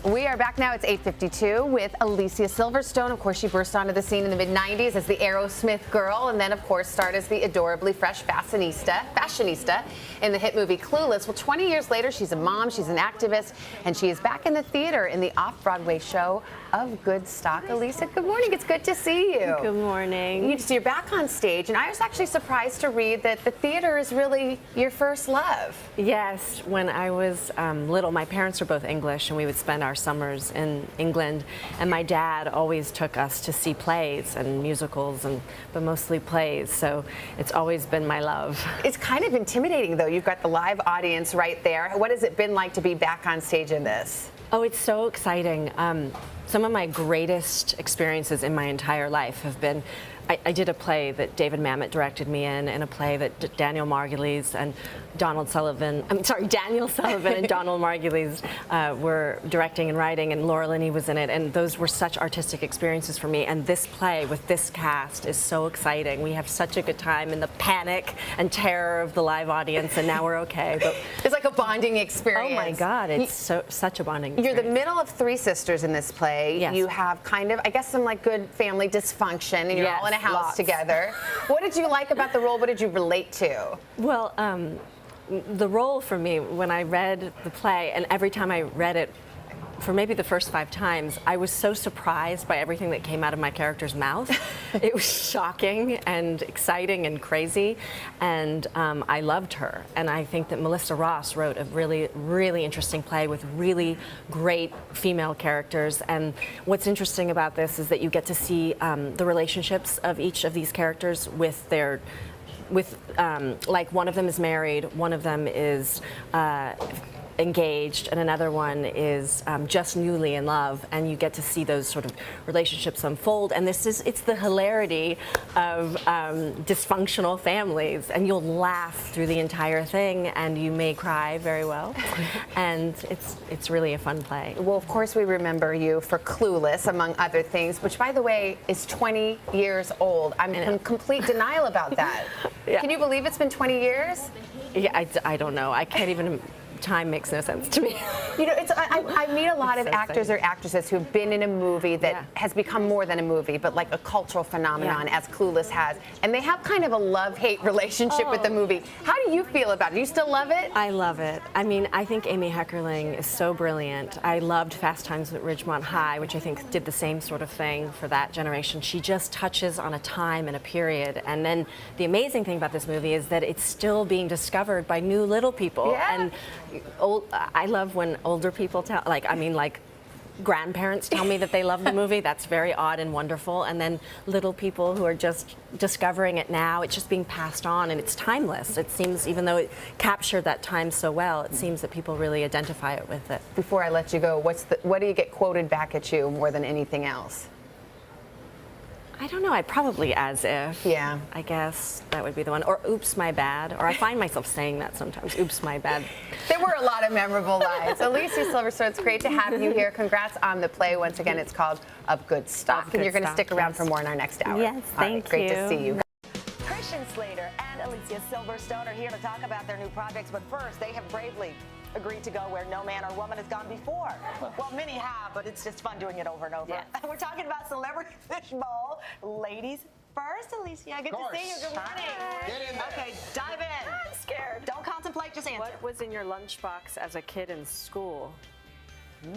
We are back now. It's 8:52 with Alicia Silverstone. Of course, she burst onto the scene in the mid-90s as the Aerosmith girl, and then, of course, starred as the adorably fresh fashionista in the hit movie Clueless. Well, 20 years later, she's a mom, she's an activist, and she is back in the theater in the off-Broadway show of Good Stock. Alicia, good morning. It's good to see you. Good morning. You're back on stage, and I was actually surprised to read that the theater is really your first love. Yes, when I was little, my parents were both English, and we would spend our summers in England, and my dad always took us to see plays and musicals, but mostly plays, so it's always been my love. It's kind of intimidating, though. You've got the live audience right there. What has it been like to be back on stage in this? Oh, it's so exciting. Some of my greatest experiences in my entire life have been, I did a play that David Mamet directed me in, and a play that Daniel Sullivan and Donald Margulies were directing and writing, and Laura Linney was in it, and those were such artistic experiences for me. And this play with this cast is so exciting. We have such a good time in the panic and terror of the live audience, and now we're okay. But it's like a bonding experience. Oh my God, it's such a bonding experience. You're the middle of three sisters in this play. Yes. You have kind of, I guess, some like good family dysfunction, and you're all in a house together. What did you like about the role? What did you relate to? Well, the role for me, when I read the play, and every time I read it, for maybe the first 5 times, I was so surprised by everything that came out of my character's mouth. It was shocking and exciting and crazy, and I loved her. And I think that Melissa Ross wrote a really, really interesting play with really great female characters. And what's interesting about this is that you get to see the relationships of each of these characters with their like one of them is married, one of them is engaged, and another one is just newly in love, and you get to see those sort of relationships unfold. And it's the hilarity of dysfunctional families, and you'll laugh through the entire thing, and you may cry very well. And it's really a fun play. Well, of course, we remember you for Clueless, among other things, which, by the way, is 20 years old. I'm in complete denial about that. Yeah. Can you believe it's been 20 years? Yeah, I don't know. I can't even. Time makes no sense to me. You know, I meet a lot of actors or actresses who have been in a movie that has become more than a movie, but like a cultural phenomenon, as Clueless has, and they have kind of a love-hate relationship with the movie. How do you feel about it? Do you still love it? I love it. I mean, I think Amy Heckerling is so brilliant. I loved Fast Times at Ridgemont High, which I think did the same sort of thing for that generation. She just touches on a time and a period. And then the amazing thing about this movie is that it's still being discovered by new little people. Yeah. And I love when older people tell, like grandparents tell me that they love the movie. That's very odd and wonderful. And then little people who are just discovering it now, it's just being passed on, and it's timeless. It seems, even though it captured that time so well, it seems that people really identify it with it. Before I let you go, what do you get quoted back at you more than anything else? I don't know. I probably As If. Yeah. I guess that would be the one. Or Oops, My Bad. Or I find myself saying that sometimes. Oops, my bad. There were a lot of memorable lines. Alicia Silverstone, it's great to have you here. Congrats on the play. Once again, it's called Of Good Stock. And you're going to stick around for more in our next hour. Yes, thank you. Great to see you. Slater and Alicia Silverstone are here to talk about their new projects, but first, they have bravely agreed to go where no man or woman has gone before. Well, many have, but it's just fun doing it over and over. Yeah. We're talking about Celebrity Fishbowl. Ladies first, Alicia. Good to see you. Good morning. Get in there. Okay, dive in. I'm scared. Don't contemplate, just answer. What was in your lunchbox as a kid in school? I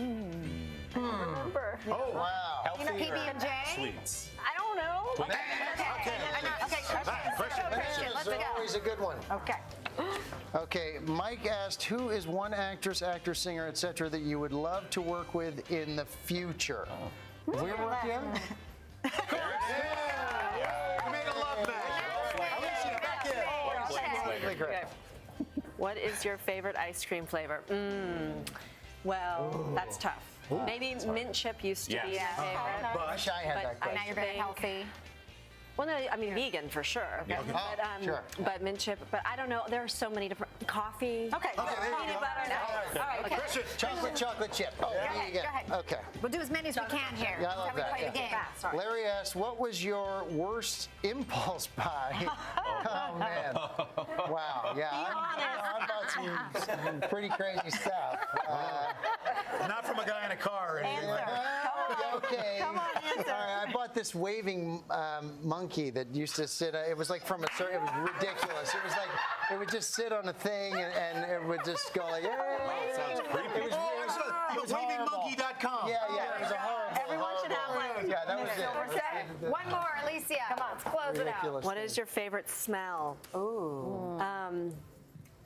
remember. Oh, wow. You know PB&J? Sweets. I don't know. Christian, let's go. Always a good one. Okay. Okay, Mike asked, who is one actress, actor, singer, etc. that you would love to work with in the future? Have we ever worked together? We made a love match. What is your favorite ice cream flavor? Well, that's tough. Maybe mint chip used to be my favorite. I wish I had that question. Now you're very healthy. Well, no, I mean vegan for sure. Okay. But, Sure. But mint chip. But I don't know. There are so many different coffee. Okay. there you Peanut go. butter. No. All right, okay. Christian. Chocolate chip. Oh, Go ahead, go ahead. Okay. We'll do as many as we can here. Yeah, I love Every that, play the yeah. game. Sorry. Larry asks, what was your worst impulse buy? Oh, man. Wow. Yeah, I'm about some pretty crazy stuff. Not from a guy in a car or anything like that. Okay. Come on, answer. All right, I bought this waving monkey that used to sit. It was like from a certain. It was ridiculous. It was like it would just sit on a thing and it would just go like. Hey. Sounds creepy. It was horrible. Wavingmonkey.com. Yeah, it was a horrible. Everyone should have one. Yeah, that was it. One more, Alicia. Come on, let's close it out. Ridiculous. What is your favorite smell? Ooh.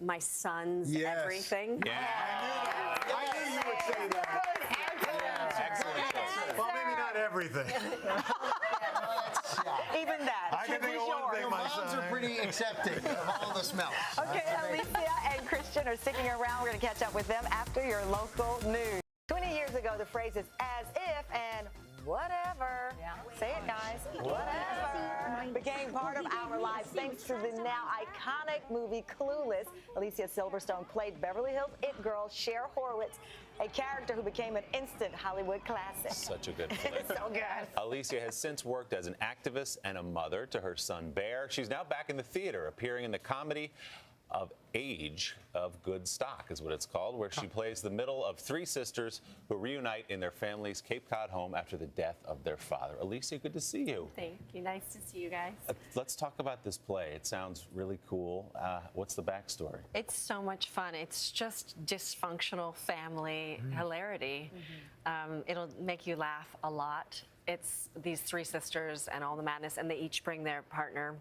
My son's Yes. everything. I knew you would say that. Excellent choice. Well, maybe not everything. Even that. I can should think be of one yours. thing, my Moms son. are pretty accepting of all the smells. Okay, Alicia and Christian are sticking around. We're going to catch up with them after your local news. 20 years ago, the phrases as if and whatever, say it guys, whatever, became part of our lives thanks to the now iconic movie Clueless. Alicia Silverstone played Beverly Hills It Girl Cher Horowitz, a character who became an instant Hollywood classic. Such a good flick. So good. Alicia has since worked as an activist and a mother to her son Bear. She's now back in the theater, appearing in the comedy of Age of Good Stock is what it's called, where she plays the middle of three sisters who reunite in their family's Cape Cod home after the death of their father. Alicia, good to see you. Thank you. Nice to see you guys. Let's talk about this play. It sounds really cool. What's the backstory? It's so much fun. It's just dysfunctional family hilarity. It'll make you laugh a lot. It's these three sisters and all the madness, and they each bring their partner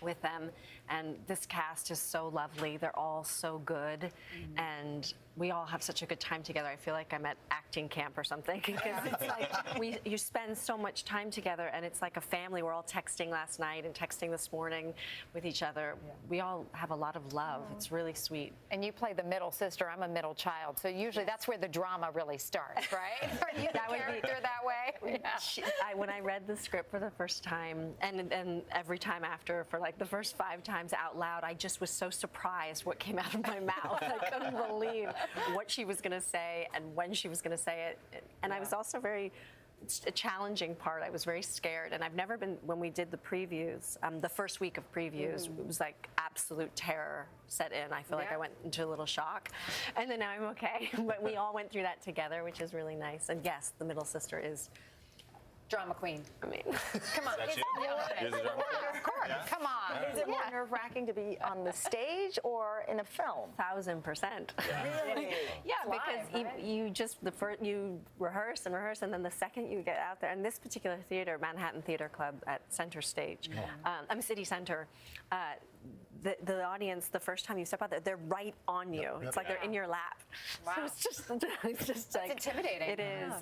with them, and this cast is so lovely. They're all so good, and we all have such a good time together. I feel like I'm at acting camp or something because it's like you spend so much time together, and it's like a family. We're all texting last night and texting this morning with each other. We all have a lot of love. It's really sweet. And you play the middle sister. I'm a middle child, so usually that's where the drama really starts, right? Are you the That would be- character that way? Yeah. When I read the script for the first time, and every time after, for like the first 5 times out loud, I just was so surprised what came out of my mouth. I couldn't believe what she was going to say and when she was going to say it. And I was also it's a challenging part. I was very scared, and I've never been, when we did the previews, the first week of previews, it was like absolute terror set in. I feel like I went into a little shock, and then now I'm okay. But we all went through that together, which is really nice. And yes, the middle sister is, Drama queen. I mean, Come on. That's Is you? it more- You're the drama queen? Of course. Come on. Is it more nerve-wracking to be on the stage or in a film? 1000%. Really? Yeah, Live, because right? you just you rehearse, and then the second you get out there, and this particular theater, Manhattan Theater Club at Center Stage, City Center. The audience, the first time you step out there, they're right on you. It's like they're in your lap. Wow. So it's just like intimidating. It is,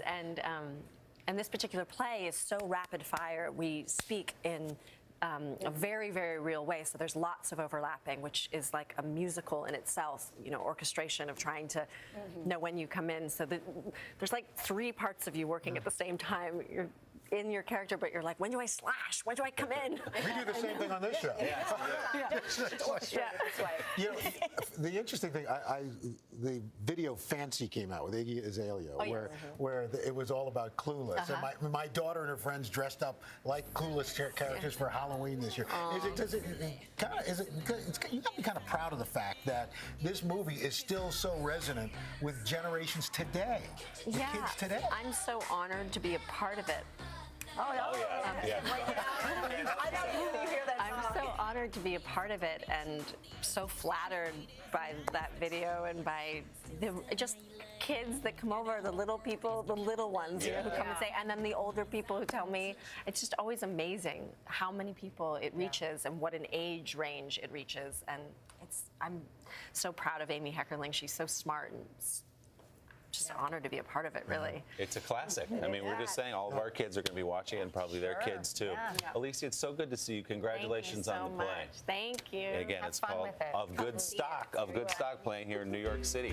and this particular play is so rapid fire. We speak in a very, very real way. So there's lots of overlapping, which is like a musical in itself, orchestration of trying to know when you come in. So there's like 3 parts of you working at the same time. You're in your character, but you're like, when do I slash? When do I come in? We do the same thing on this show. You know, the interesting thing, the video Fancy came out with Iggy Azalea, where it was all about Clueless. And my daughter and her friends dressed up like Clueless characters for Halloween this year. You gotta be kind of proud of the fact that this movie is still so resonant with generations today, with kids today. I'm so honored to be a part of it. Oh, yeah. I know you hear that I'm song. so honored to be a part of it, and so flattered by that video and by just kids that come over, the little people, the little ones, who come and say, and then the older people who tell me. It's just always amazing how many people it reaches and what an age range it reaches. And I'm so proud of Amy Heckerling. She's so smart and just honored to be a part of it, really. It's a classic. I mean, we're just saying all of our kids are going to be watching it, and probably their kids too. Alicia, it's so good to see you. Congratulations Thank you so on the play. much. Thank you. Again, Have it's fun called with it. Of Good Stock, playing here in New York City.